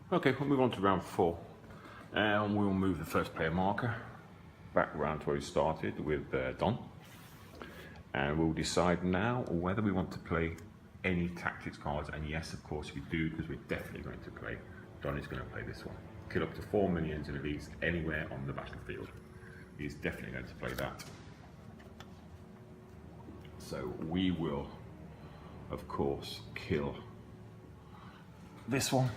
Okay, we'll move on to round 4. And we'll move the first player marker back around to where we started with Don. And we'll decide now whether we want to play any tactics cards. And yes, of course we do, because we're definitely going to play. Don is going to play this one. Kill up to 4 minions and release anywhere on the battlefield. He's definitely going to play that. So we will, of course, kill this one.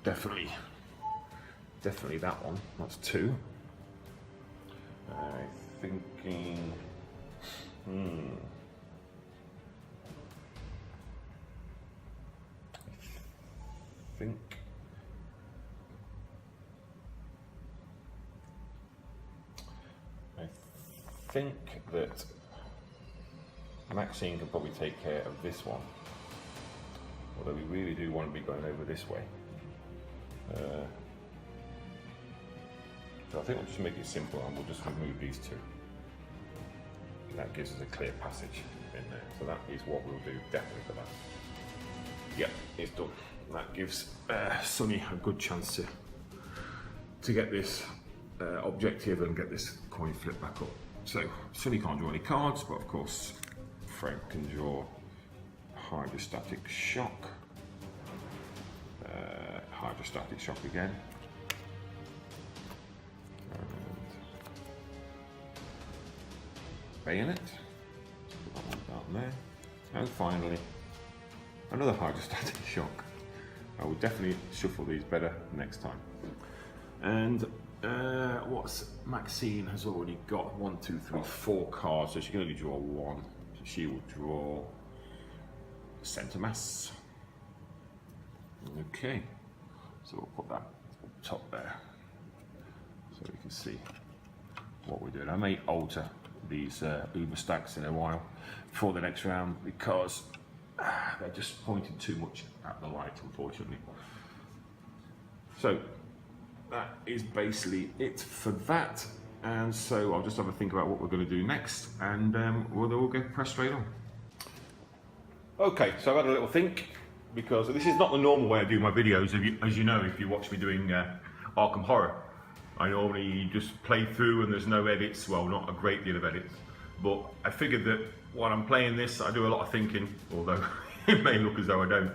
Definitely that one. That's 2. Thinking. I think that Maxine can probably take care of this one. Although we really do want to be going over this way. So I think we'll just make it simple and we'll just remove these 2. And that gives us a clear passage in there. So that is what we'll do, definitely for that. Yep, it's done. That gives Sunny a good chance to get this objective and get this coin flipped back up. So Sunny can't draw any cards, but of course Frank can draw hydrostatic shock. Hydrostatic shock again. And bayonet. Put that one down there. And finally, another hydrostatic shock. I will definitely shuffle these better next time. And what's Maxine has already got 1, 2, 3, 4 cards, so she can only draw 1. So she will draw centre mass. Okay, so we'll put that top there so we can see what we're doing. I may alter these Uber stacks in a while before the next round because they're just pointing too much at the light, unfortunately. So that is basically it for that, and so I'll just have a think about what we're going to do next, and we'll go press straight on. Okay, so I've had a little think, because this is not the normal way I do my videos. As you know, if you watch me doing Arkham Horror, I normally just play through and there's no edits, well, not a great deal of edits, but I figured that while I'm playing this, I do a lot of thinking, although it may look as though I don't.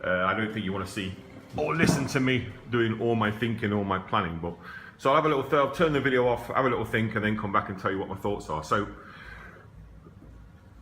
I don't think you want to see or listen to me doing all my thinking, all my planning, but so I'll have a little, I'll turn the video off, have a little think, and then come back and tell you what my thoughts are. So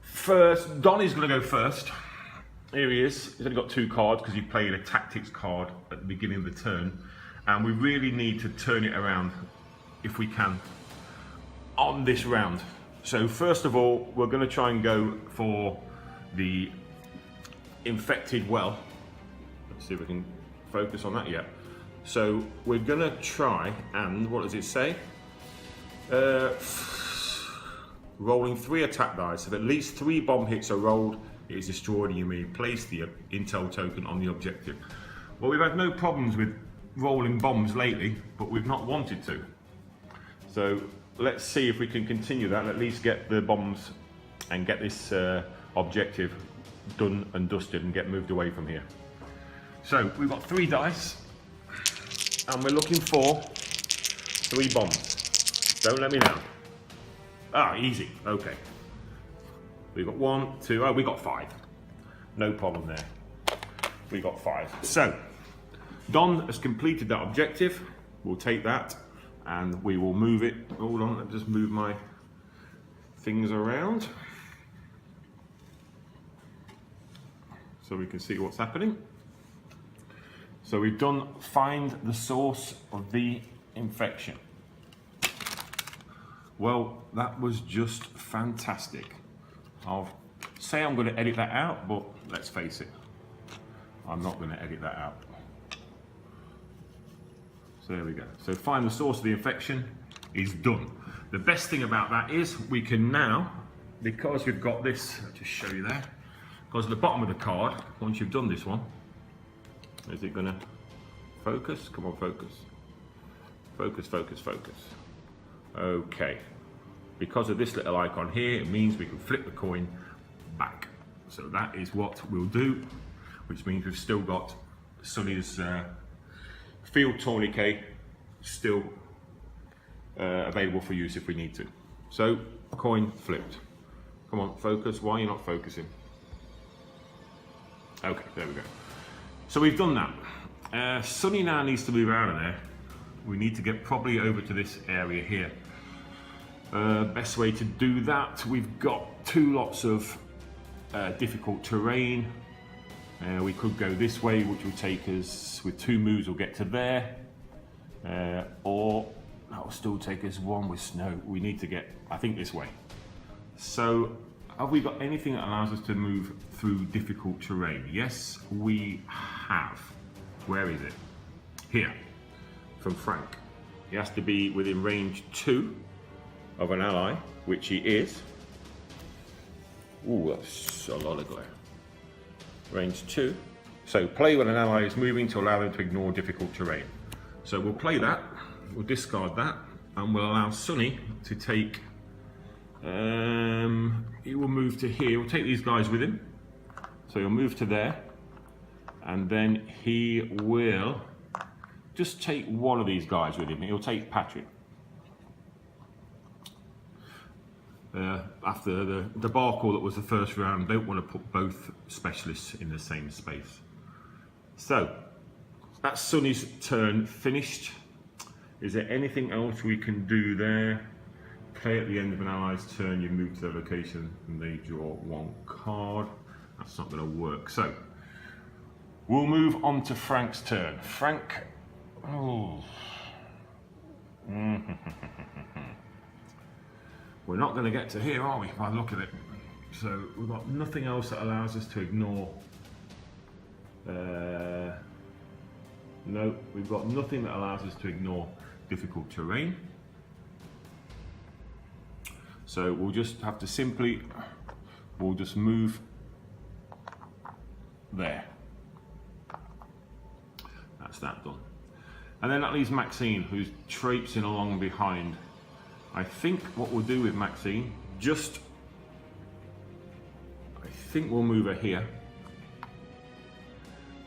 first, Don is going to go first. Here he is. He's only got 2 cards because he played a tactics card at the beginning of the turn, and we really need to turn it around if we can on this round. So first of all, we're going to try and go for the infected well. Let's see if we can focus on that yet. So we're going to try and, what does it say? Rolling 3 attack dice. If at least 3 bomb hits are rolled, it is destroyed and you may place the intel token on the objective. Well, we've had no problems with rolling bombs lately, but we've not wanted to. So let's see if we can continue that and at least get the bombs and get this objective done and dusted and get moved away from here. So we've got 3 dice and we're looking for 3 bombs. Don't let me down. Ah, easy, okay. We've got 1, 2, oh, we got 5. No problem there. We got 5. So, Don has completed that objective. We'll take that and we will move it. Hold on, let me just move my things around so we can see what's happening. So we've done find the source of the infection. Well, that was just fantastic. I'll say I'm going to edit that out, but let's face it, I'm not going to edit that out. So there we go. So find the source of the infection is done. The best thing about that is we can now, because we've got this, I'll just show you there, because at the bottom of the card, once you've done this one, is it going to focus? Come on, focus. Focus, focus, focus. Okay. Because of this little icon here, it means we can flip the coin back. So that is what we'll do, which means we've still got Sonny's field tourniquet still available for use if we need to. So, coin flipped. Come on, focus. Why are you not focusing? Okay, there we go. So we've done that. Sonny now needs to move out of there. We need to get probably over to this area here. Best way to do that, we've got two lots of difficult terrain. We could go this way, which will take us, with 2 moves, we'll get to there. Or that will still take us 1 with snow. We need to get, I think, this way. So, have we got anything that allows us to move through difficult terrain? Yes, we have. Where is it? Here, from Frank. He has to be within range 2 of an ally, which he is. Ooh, that's a lot of glare. Range 2. So play when an ally is moving to allow them to ignore difficult terrain. So we'll play that, we'll discard that, and we'll allow Sonny to take, he will move to here, we'll take these guys with him. So he'll move to there, and then he will just take one of these guys with him. He'll take Patrick. After the debacle that was the first round, don't want to put both specialists in the same space. So, that's Sonny's turn finished. Is there anything else we can do there? Play at the end of an ally's turn, you move to their location and they draw 1 card. That's not going to work. So, we'll move on to Frank's turn. Frank, oh. We're not going to get to here, are we, by the look of it? So we've got nothing else that allows us to ignore. No, we've got nothing that allows us to ignore difficult terrain. So we'll just have to simply, we'll just move there. That's that done. And then that leaves Maxine, who's traipsing along behind. I think what we'll do with Maxine, I think we'll move her here,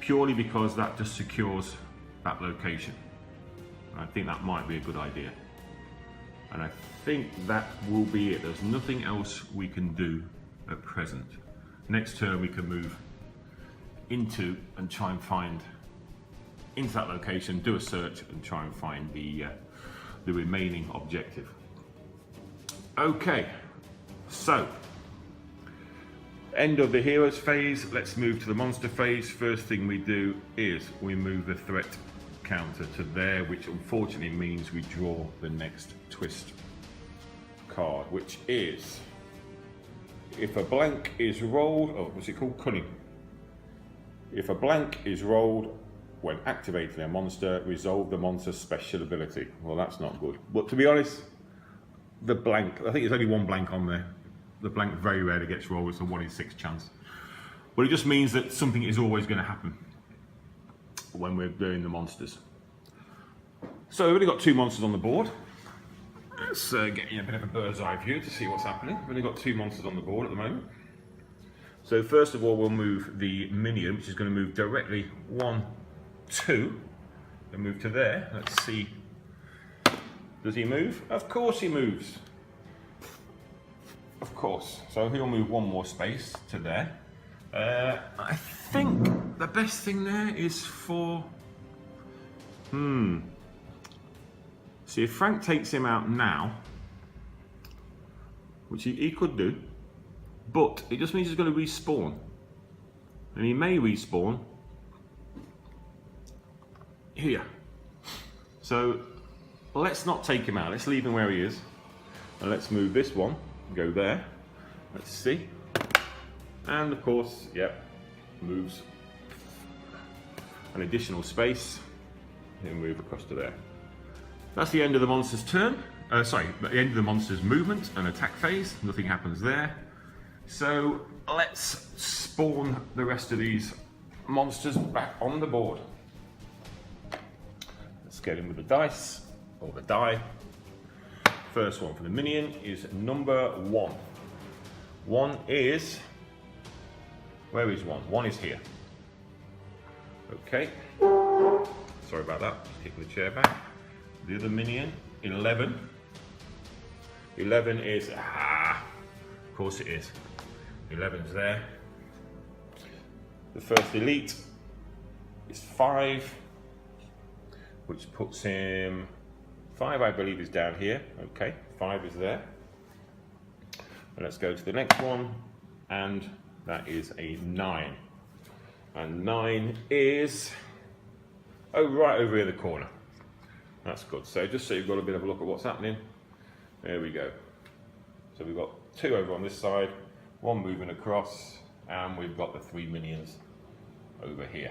purely because that just secures that location. And I think that might be a good idea. And I think that will be it. There's nothing else we can do at present. Next turn we can move into and try and find, into that location, do a search and try and find the remaining objective. Okay, so end of the heroes phase. Let's move to the monster phase. First thing we do is we move the threat counter to there, which unfortunately means we draw the next twist card, which is, if a blank is rolled, oh, what's it called? Cunning. If a blank is rolled when activating a monster, resolve the monster's special ability. Well, that's not good. But to be honest, the blank, I think there's only 1 blank on there. The blank very rarely gets rolled, it's a 1 in 6 chance. But it just means that something is always going to happen when we're doing the monsters. So we've only got 2 monsters on the board. Let's get you a bit of a bird's eye view to see what's happening. We've only got 2 monsters on the board at the moment. So first of all, we'll move the minion, which is going to move directly 1, 2, and move to there. Let's see. Does he move? Of course he moves. Of course. So he'll move 1 more space to there. I think the best thing there is for... See, if Frank takes him out now, which he could do, but it just means he's going to respawn. And he may respawn here. So let's not take him out. Let's leave him where he is. And let's move this one, go there. Let's see. And of course, yep, moves an additional space. He'll move across to there. That's the end of the monster's turn. Sorry, the end of the monster's movement and attack phase. Nothing happens there. So let's spawn the rest of these monsters back on the board. Let's get in with the dice, or the die. First one for the minion is number 1. 1 is Where is one? One is here. Okay. Sorry about that. Kicking the chair back. The other minion, 11. 11 is, of course it is. 11's there. The first elite is 5, which puts him, 5 I believe is down here. Okay, 5 is there. And let's go to the next one, and that is a 9. And 9 is, oh, right over here in the corner. That's good. So just so you've got a bit of a look at what's happening. There we go. So we've got 2 over on this side, 1 moving across, and we've got the 3 minions over here.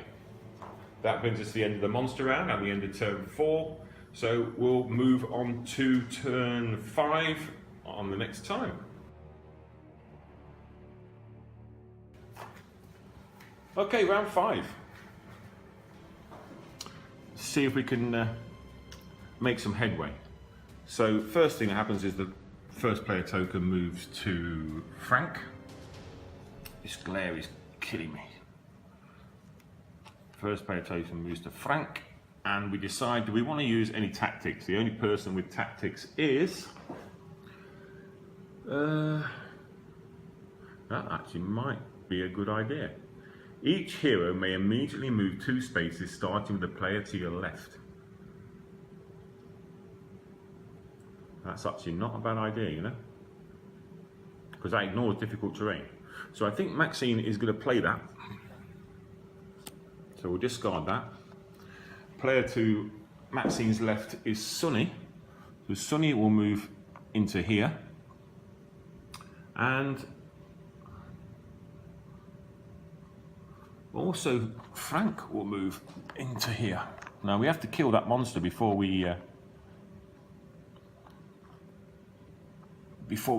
That brings us to the end of the monster round and the end of turn 4. So we'll move on to turn 5 on the next time. Okay, round 5. See if we can make some headway. So first thing that happens is the first player token moves to Frank. This glare is killing me. First player token moves to Frank, and we decide, do we want to use any tactics? The only person with tactics is... that actually might be a good idea. Each hero may immediately move 2 spaces, starting with the player to your left. That's actually not a bad idea, you know, because that ignores difficult terrain. So I think Maxine is going to play that. So we'll discard that. Player to Maxine's left is Sunny. So Sunny will move into here. And also Frank will move into here. Now we have to kill that monster before we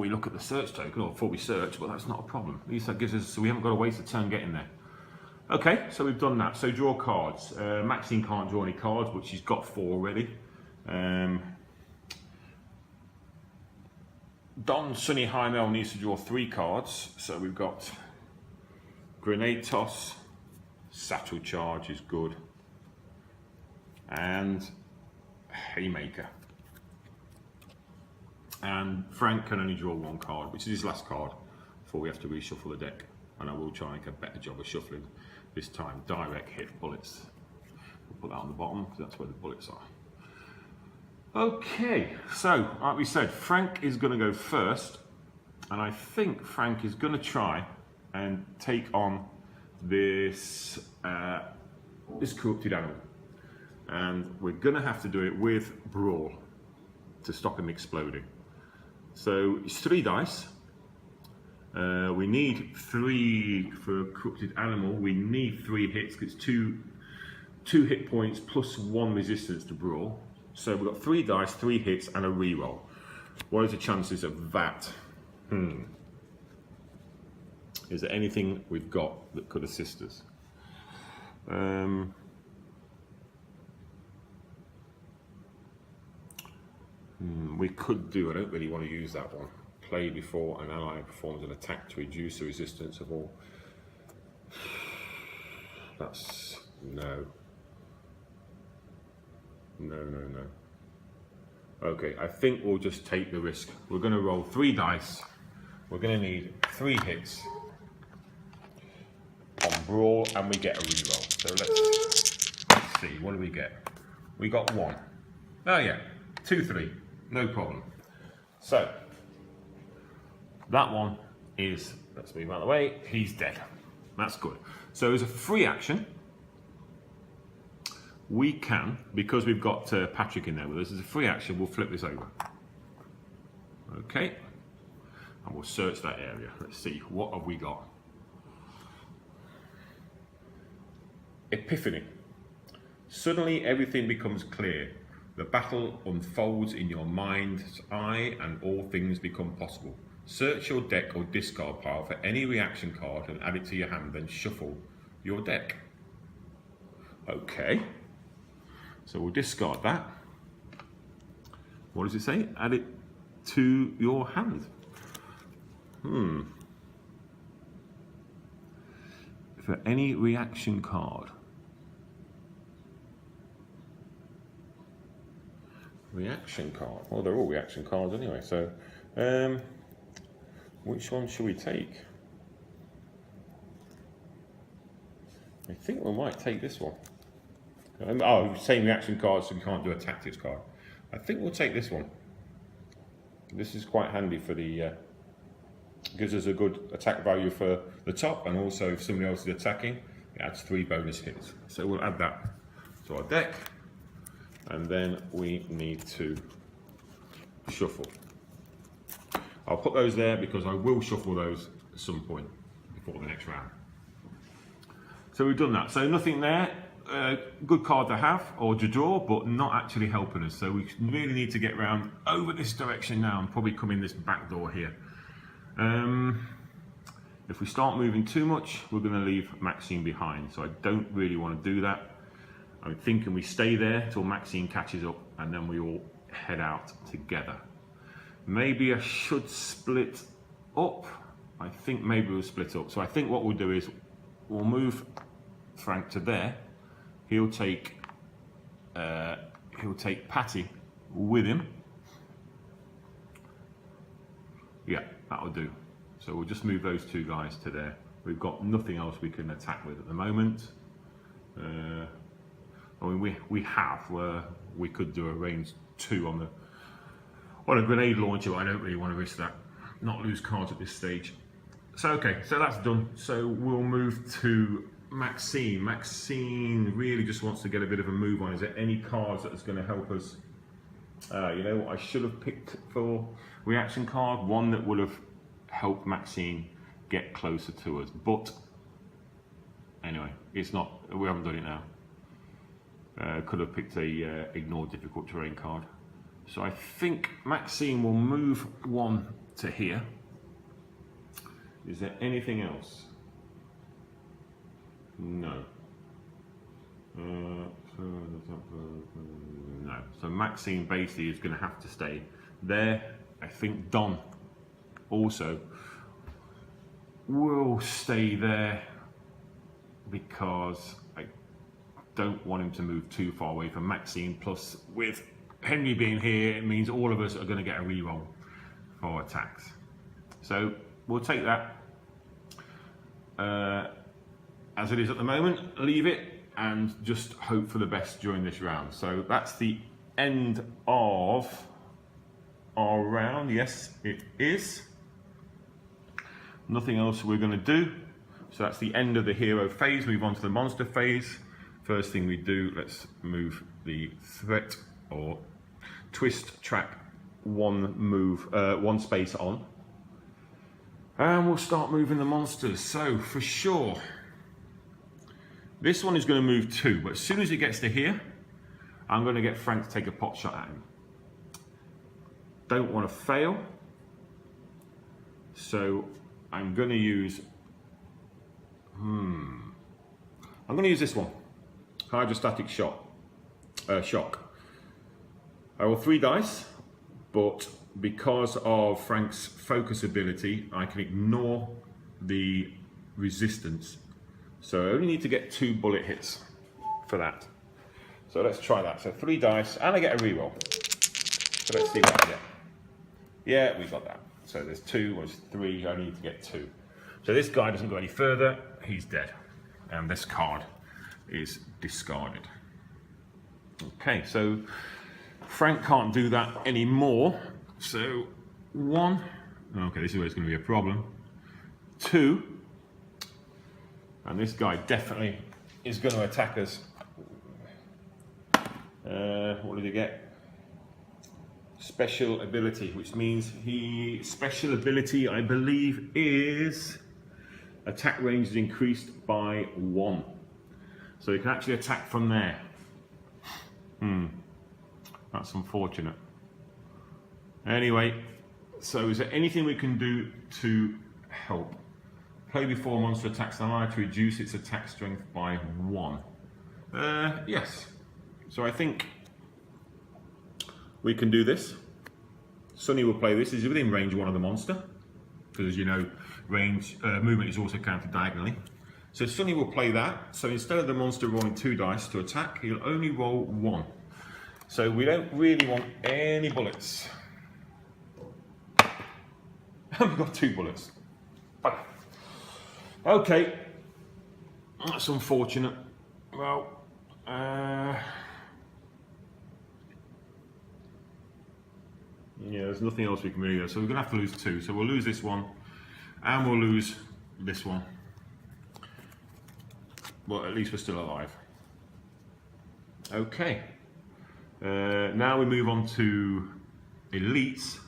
look at the search token, or before we search, but that's not a problem. At least that gives us, so we haven't got to waste a turn getting there. Okay, so we've done that. So draw cards. Maxine can't draw any cards, but she's got 4 already. Don Sunny Hymel needs to draw 3 cards. So we've got Grenade Toss, Satchel Charge is good, and Haymaker. And Frank can only draw 1 card, which is his last card, before we have to reshuffle the deck. And I will try and make a better job of shuffling this time. Direct hit bullets. We'll put that on the bottom, because that's where the bullets are. Okay, so like we said, Frank is going to go first. And I think Frank is going to try and take on this, this corrupted animal. And we're going to have to do it with Brawl to stop him exploding. So it's 3 dice. We need 3 for a corrupted animal. We need 3 hits because it's 2 hit points plus 1 resistance to Brawl. So we've got 3 dice, 3 hits, and a reroll. What are the chances of that? Is there anything we've got that could assist us? We could do, I don't really want to use that one. Play before an ally performs an attack to reduce the resistance of all. That's no. No. Okay, I think we'll just take the risk. We're going to roll 3 dice. We're going to need 3 hits on Brawl, and we get a reroll. So let's see, what do we get? We got 1. Oh yeah, 2, 3. No problem. So, that one is, let's move out of the way, he's dead. That's good. So as a free action, we can, because we've got Patrick in there with us, as a free action, we'll flip this over. Okay. And we'll search that area. Let's see, what have we got? Epiphany. Suddenly everything becomes clear. The battle unfolds in your mind's eye and all things become possible. Search your deck or discard pile for any reaction card and add it to your hand, then shuffle your deck. Okay. So we'll discard that. What does it say? Add it to your hand. for any reaction card. Reaction card. Well, they're all reaction cards anyway, so which one should we take? I think we might take this one. Oh, same reaction card, so we can't do a tactics card. I think we'll take this one. This is quite handy for the, gives us a good attack value for the top, and also if somebody else is attacking, it adds 3 bonus hits. So we'll add that to our deck, and then we need to shuffle. I'll put those there because I will shuffle those at some point before the next round. So we've done that. So nothing there. Good card to have or to draw, but not actually helping us. So we really need to get round over this direction now and probably come in this back door here. If we start moving too much, we're going to leave Maxine behind. So I don't really want to do that. I'm thinking we stay there till Maxine catches up, and then we all head out together. Maybe I should split up. I think maybe we'll split up. So I think what we'll do is we'll move Frank to there. He'll take Patty with him. Yeah, that'll do. So we'll just move those 2 guys to there. We've got nothing else we can attack with at the moment. I mean, we could do a range 2 on a grenade launcher, but I don't really want to risk that. Not lose cards at this stage. So okay, so that's done. So we'll move to Maxine. Maxine really just wants to get a bit of a move on. Is there any cards that's going to help us? You know what I should have picked for reaction card? One that would have helped Maxine get closer to us. But anyway, it's not. We haven't done it now. Could have picked a ignore difficult terrain card. So I think Maxine will move 1 to here. Is there anything else? No. No. So Maxine basically is going to have to stay there. I think Don also will stay there because I don't want him to move too far away from Maxine. Plus, with Henry being here, it means all of us are going to get a reroll for attacks. So we'll take that as it is at the moment, leave it, and just hope for the best during this round. So that's the end of our round. Yes, it is. Nothing else we're going to do. So that's the end of the hero phase. Move on to the monster phase. First thing we do, let's move the threat or twist track 1 space on. And we'll start moving the monsters. So for sure, this one is going to move 2, but as soon as it gets to here, I'm going to get Frank to take a pot shot at him. Don't want to fail. So I'm going to use, I'm going to use this one. Hydrostatic shock. I roll 3 dice, but because of Frank's focus ability, I can ignore the resistance. So I only need to get 2 bullet hits for that. So let's try that. So 3 dice, and I get a reroll. So let's see what I get. Yeah, we got that. So there's 2, there's 3, I need to get 2. So this guy doesn't go any further, he's dead. And this card is discarded. Okay, so Frank can't do that anymore. So 1, okay, this is where it's going to be a problem. 2, and this guy definitely is going to attack us. What did he get? Special ability, which means special ability, I believe, is attack range is increased by 1. So you can actually attack from there. That's unfortunate. Anyway, so is there anything we can do to help? Play before a monster attacks an ally to reduce its attack strength by 1. Yes. So I think we can do this. Sonny will play this. He's within range 1 of the monster, because as you know, range movement is also counted diagonally. So Sonny will play that. So instead of the monster rolling 2 dice to attack, he'll only roll 1. So we don't really want any bullets. We've got 2 bullets. Okay, that's unfortunate. Well, yeah, there's nothing else we can really do. So we're going to have to lose 2. So we'll lose this one, and we'll lose this one. But at least we're still alive. Okay. Now we move on to elites.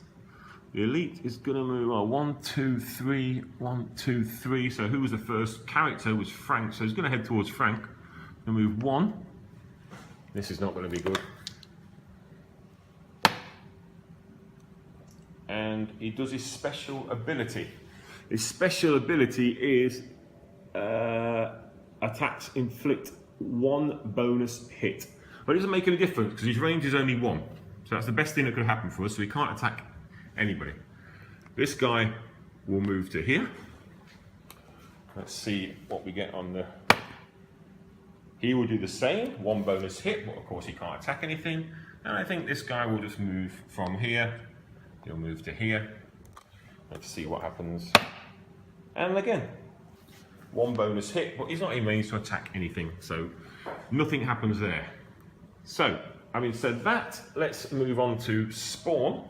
The elite is going to move on 1, 2, 3, 1, 2, 3. So who was the first character? Was Frank. So he's going to head towards Frank. Going to move 1. This is not going to be good. And he does his special ability. His special ability is attacks inflict 1 bonus hit. But it doesn't make any difference because his range is only 1. So that's the best thing that could happen for us. So he can't attack anybody. This guy will move to here. Let's see what we get on the... He will do the same, 1 bonus hit, but of course he can't attack anything. And I think this guy will just move from here. He'll move to here. Let's see what happens. And again, 1 bonus hit, but he's not in range to attack anything, so nothing happens there. So, having said that, let's move on to spawn.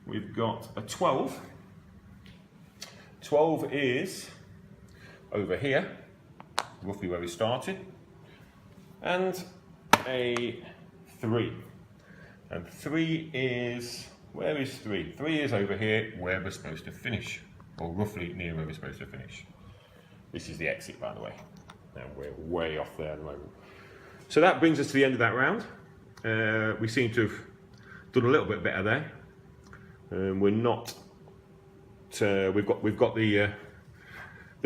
We've got a 12. 12 is over here, roughly where we started, and a 3. And 3 is, where is 3? 3 is over here, where we're supposed to finish, or roughly near where we're supposed to finish. This is the exit, by the way. And we're way off there at the moment. So that brings us to the end of that round. We seem to have done a little bit better there. We're not. We've got the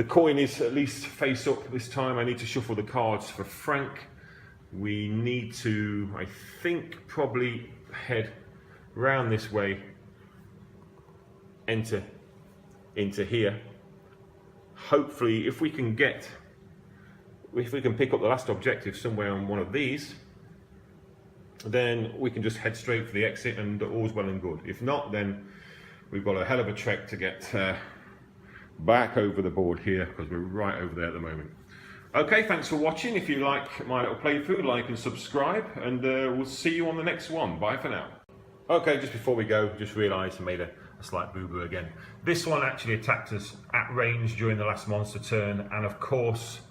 coin is at least face up this time. I need to shuffle the cards for Frank. We need to, I think, probably head round this way, enter into here. Hopefully, if we can pick up the last objective somewhere on one of these, then we can just head straight for the exit and all's well and good. If not, then we've got a hell of a trek to get back over the board here, because we're right over there at the moment. Okay, thanks for watching. If you like my little playthrough, like and subscribe, and we'll see you on the next one. Bye for now. Okay, just before we go, just realised I made a slight boo-boo again. This one actually attacked us at range during the last monster turn, and of course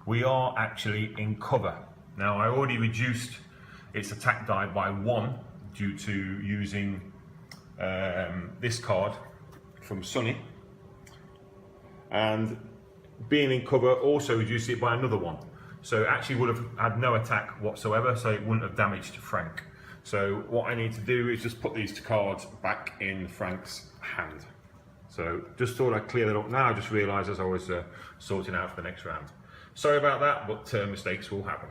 we are actually in cover. Now, I already reduced its attack die by 1 due to using this card from Sonny, and being in cover also reduced it by another 1. So it actually would have had no attack whatsoever, so it wouldn't have damaged Frank. So what I need to do is just put these cards back in Frank's hand. So just thought I'd clear that up now. I just realised as I was sorting out for the next round. Sorry about that, but mistakes will happen.